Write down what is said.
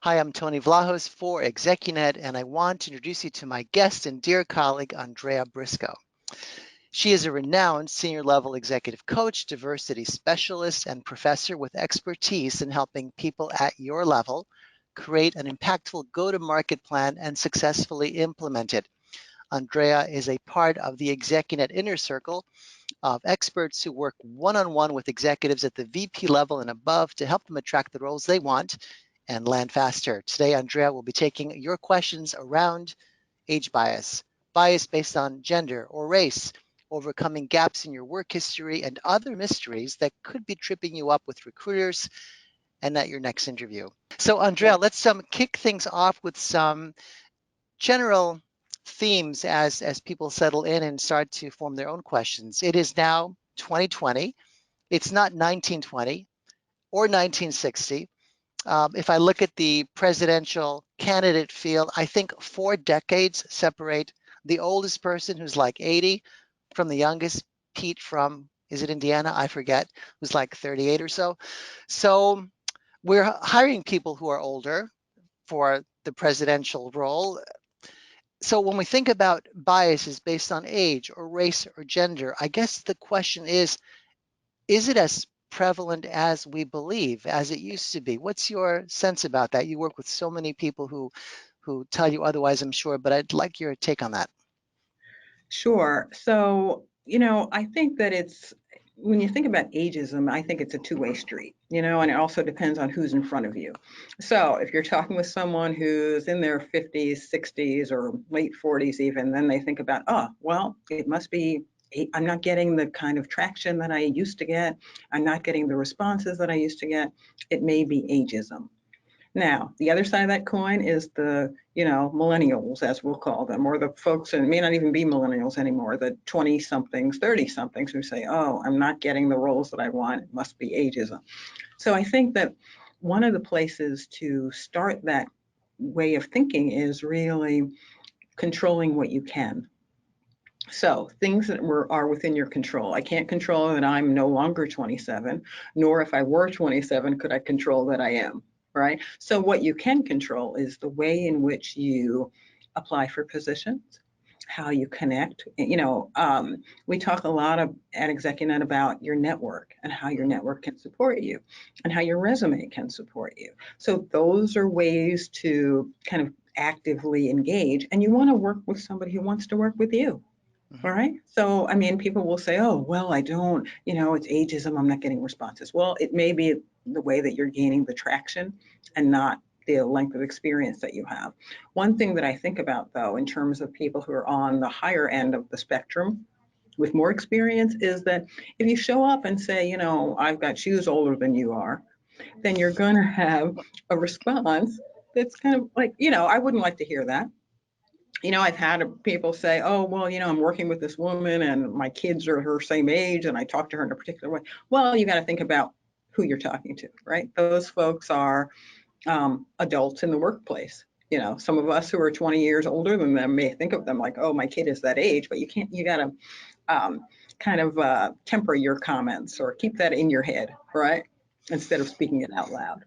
Hi, I'm Tony Vlahos for ExecuNet, and I want to introduce you to my guest and dear colleague, Andrea Briscoe. She is a renowned senior-level executive coach, diversity specialist, and professor with expertise in helping people at your level create an impactful go-to-market plan and successfully implement it. Andrea is a part of the ExecuNet Inner Circle of experts who work one-on-one with executives at the VP level and above to help them attract the roles they want and land faster. Today, Andrea will be taking your questions around age bias, bias based on gender or race, overcoming gaps in your work history, and other mysteries that could be tripping you up with recruiters and at your next interview. So, Andrea, let's kick things off with some general themes as people settle in and start to form their own questions. It is now 2020. It's not 1920 or 1960. If I look at the presidential candidate field, I think 4 decades separate the oldest person who's like 80 from the youngest, Pete from, is it Indiana? I forget, who's like 38 or so. So we're hiring people who are older for the presidential role. So when we think about biases based on age or race or gender, I guess the question is it as prevalent as we believe, as it used to be? What's your sense about that? You work with so many people who tell you otherwise, I'm sure, but I'd like your take on that. Sure. So, I think that when you think about ageism, I think it's a two-way street, and it also depends on who's in front of you. So if you're talking with someone who's in their 50s, 60s, or late 40s even, then they think about, oh, well, it must be, I'm not getting the kind of traction that I used to get. I'm not getting the responses that I used to get. It may be ageism. Now, the other side of that coin is the, millennials, as we'll call them, or the folks, and it may not even be millennials anymore, the 20-somethings, 30-somethings who say, oh, I'm not getting the roles that I want. It must be ageism. So I think that one of the places to start that way of thinking is really controlling what you can. So things that are within your control. I can't control that I'm no longer 27, nor if I were 27, could I control that I am. Right? So what you can control is the way in which you apply for positions, how you connect. We talk a lot at ExecuNet about your network and how your network can support you and how your resume can support you. So those are ways to kind of actively engage, and you want to work with somebody who wants to work with you. All right. So, people will say, oh, well, I don't, it's ageism. I'm not getting responses. Well, it may be the way that you're gaining the traction and not the length of experience that you have. One thing that I think about, though, in terms of people who are on the higher end of the spectrum with more experience is that if you show up and say, I've got shoes older than you are, then you're going to have a response that's kind of like, I wouldn't like to hear that. I've had people say, oh, well, I'm working with this woman and my kids are her same age and I talk to her in a particular way. Well, you got to think about who you're talking to, right? Those folks are adults in the workplace. Some of us who are 20 years older than them may think of them like, oh, my kid is that age, but you got to kind of temper your comments or keep that in your head, right? Instead of speaking it out loud.